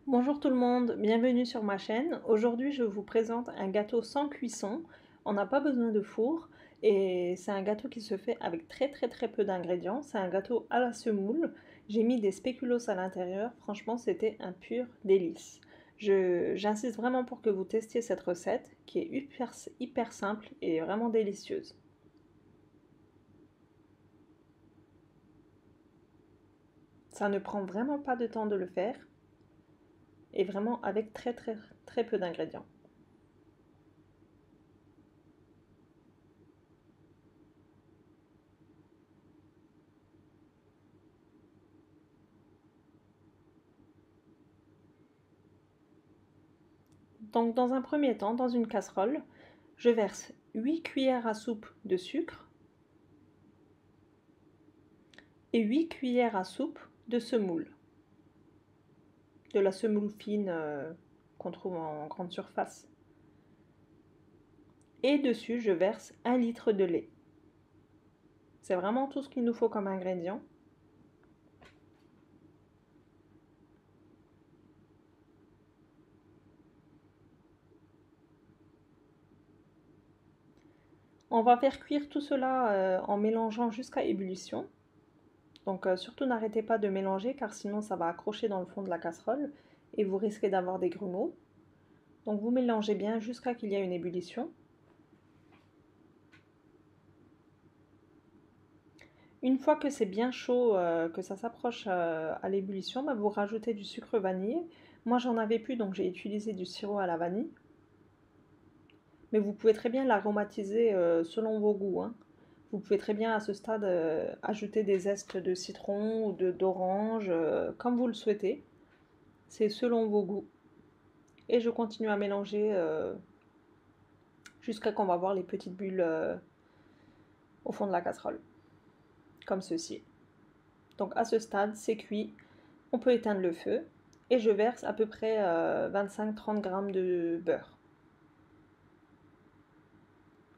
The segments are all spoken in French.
Bonjour tout le monde, bienvenue sur ma chaîne. Aujourd'hui, je vous présente un gâteau sans cuisson. On n'a pas besoin de four et c'est un gâteau qui se fait avec très peu d'ingrédients. C'est un gâteau à la semoule. J'ai mis des spéculoos à l'intérieur. Franchement, c'était un pur délice. J'insiste vraiment pour que vous testiez cette recette qui est hyper simple et vraiment délicieuse. Ça ne prend vraiment pas de temps de le faire et vraiment avec très peu d'ingrédients. Donc dans un premier temps, dans une casserole, je verse 8 cuillères à soupe de sucre et 8 cuillères à soupe de semoule. De la semoule fine qu'on trouve en grande surface. Et dessus, je verse 1 litre de lait. C'est vraiment tout ce qu'il nous faut comme ingrédient. On va faire cuire tout cela en mélangeant jusqu'à ébullition. Donc surtout n'arrêtez pas de mélanger car sinon ça va accrocher dans le fond de la casserole et vous risquez d'avoir des grumeaux. Donc vous mélangez bien jusqu'à qu'il y ait une ébullition. Une fois que c'est bien chaud, que ça s'approche à l'ébullition, bah, vous rajoutez du sucre vanille. Moi j'en avais plus donc j'ai utilisé du sirop à la vanille. Mais vous pouvez très bien l'aromatiser selon vos goûts, hein. Vous pouvez très bien à ce stade ajouter des zestes de citron ou d'orange, comme vous le souhaitez. C'est selon vos goûts. Et je continue à mélanger jusqu'à qu'on va voir les petites bulles au fond de la casserole. Comme ceci. Donc à ce stade, c'est cuit. On peut éteindre le feu et je verse à peu près 25-30 g de beurre.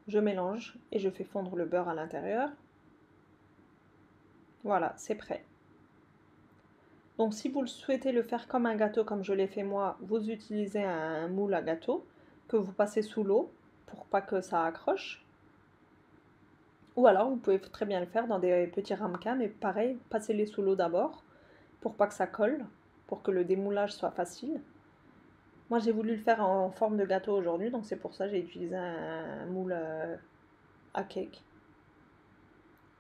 Je mélange et je fais fondre le beurre à l'intérieur. Voilà, c'est prêt. Donc si vous le souhaitez le faire comme un gâteau comme je l'ai fait moi, vous utilisez un moule à gâteau que vous passez sous l'eau pour pas que ça accroche. Ou alors vous pouvez très bien le faire dans des petits ramequins, mais pareil, passez-les sous l'eau d'abord pour pas que ça colle, pour que le démoulage soit facile. Moi j'ai voulu le faire en forme de gâteau aujourd'hui, donc c'est pour ça que j'ai utilisé un moule à cake.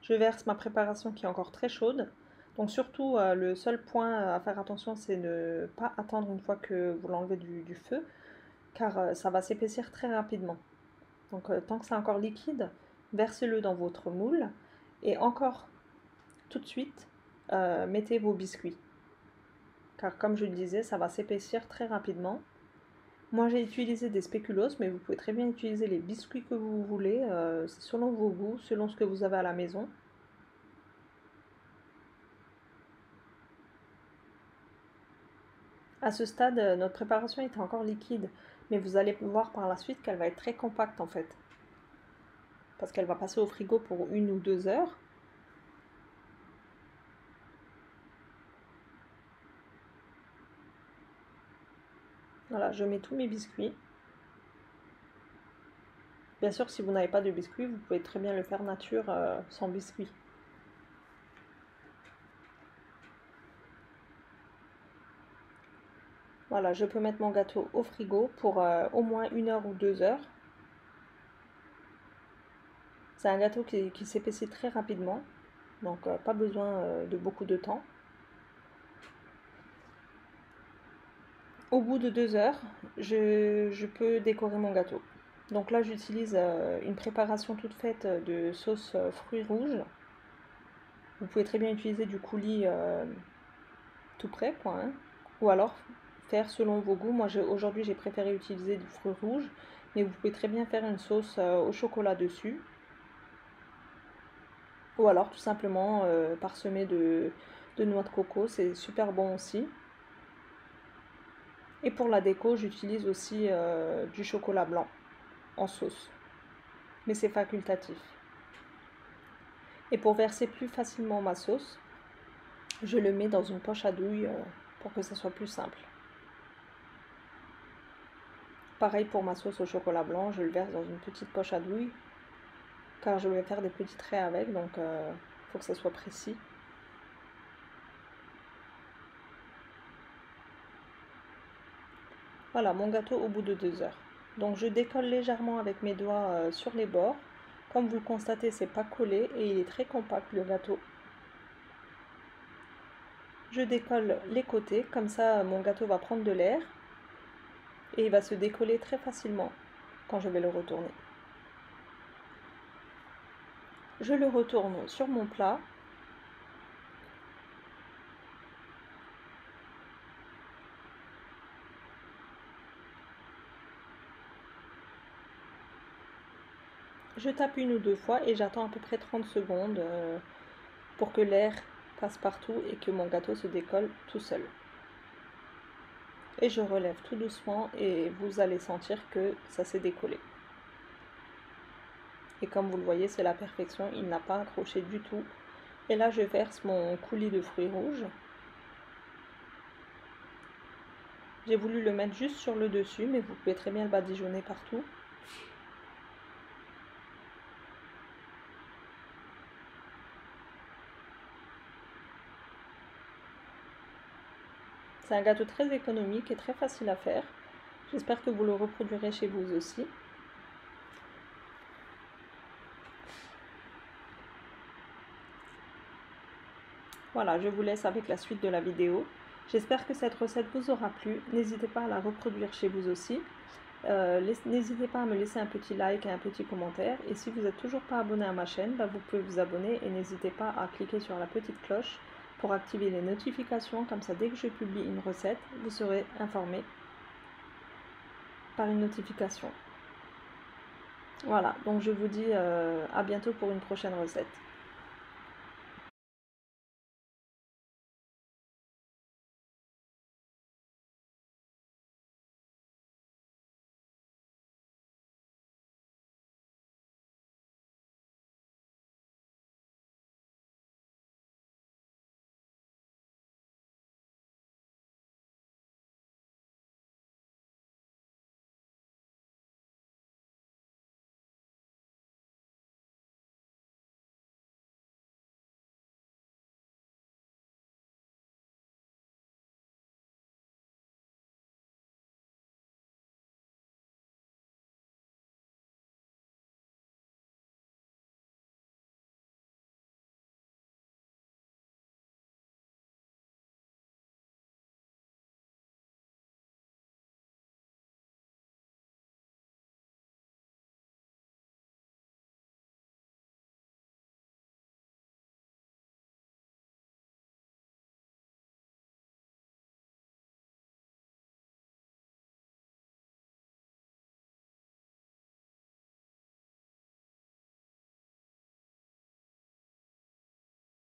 Je verse ma préparation qui est encore très chaude. Donc surtout, le seul point à faire attention, c'est ne pas attendre une fois que vous l'enlevez du feu, car ça va s'épaissir très rapidement. Donc tant que c'est encore liquide, versez-le dans votre moule et encore tout de suite, mettez vos biscuits. Car comme je le disais, ça va s'épaissir très rapidement. Moi j'ai utilisé des spéculoos, mais vous pouvez très bien utiliser les biscuits que vous voulez, selon vos goûts, selon ce que vous avez à la maison. À ce stade, notre préparation est encore liquide, mais vous allez voir par la suite qu'elle va être très compacte en fait. Parce qu'elle va passer au frigo pour 1 ou 2 heures. Voilà, je mets tous mes biscuits. Bien sûr, si vous n'avez pas de biscuits, vous pouvez très bien le faire nature sans biscuits. Voilà, je peux mettre mon gâteau au frigo pour au moins 1 heure ou 2 heures. C'est un gâteau qui s'épaissit très rapidement, donc pas besoin de beaucoup de temps. Au bout de 2 heures, je peux décorer mon gâteau. Donc là, j'utilise une préparation toute faite de sauce fruits rouges. Vous pouvez très bien utiliser du coulis tout prêt, quoi, hein. Ou alors faire selon vos goûts. Moi, aujourd'hui, j'ai préféré utiliser du fruit rouge, mais vous pouvez très bien faire une sauce au chocolat dessus. Ou alors tout simplement parsemer de noix de coco, c'est super bon aussi. Et pour la déco, j'utilise aussi du chocolat blanc en sauce, mais c'est facultatif. Et pour verser plus facilement ma sauce, je le mets dans une poche à douille pour que ça soit plus simple. Pareil pour ma sauce au chocolat blanc, je le verse dans une petite poche à douille, car je vais faire des petits traits avec, donc faut que ça soit précis. Voilà, mon gâteau au bout de 2 heures. Donc je décolle légèrement avec mes doigts sur les bords. Comme vous le constatez, c'est pas collé et il est très compact le gâteau. Je décolle les côtés, comme ça mon gâteau va prendre de l'air et il va se décoller très facilement quand je vais le retourner. Je le retourne sur mon plat. Je tape une ou deux fois et j'attends à peu près 30 secondes pour que l'air passe partout et que mon gâteau se décolle tout seul. Et je relève tout doucement et vous allez sentir que ça s'est décollé. Et comme vous le voyez, c'est la perfection, il n'a pas accroché du tout. Et là, je verse mon coulis de fruits rouges. J'ai voulu le mettre juste sur le dessus, mais vous pouvez très bien le badigeonner partout. C'est un gâteau très économique et très facile à faire. J'espère que vous le reproduirez chez vous aussi. Voilà, je vous laisse avec la suite de la vidéo. J'espère que cette recette vous aura plu. N'hésitez pas à la reproduire chez vous aussi. N'hésitez pas à me laisser un petit like et un petit commentaire. Et si vous n'êtes toujours pas abonné à ma chaîne, vous pouvez vous abonner et n'hésitez pas à cliquer sur la petite cloche pour activer les notifications. Comme ça, dès que je publie une recette, vous serez informé par une notification. Voilà, donc je vous dis à bientôt pour une prochaine recette.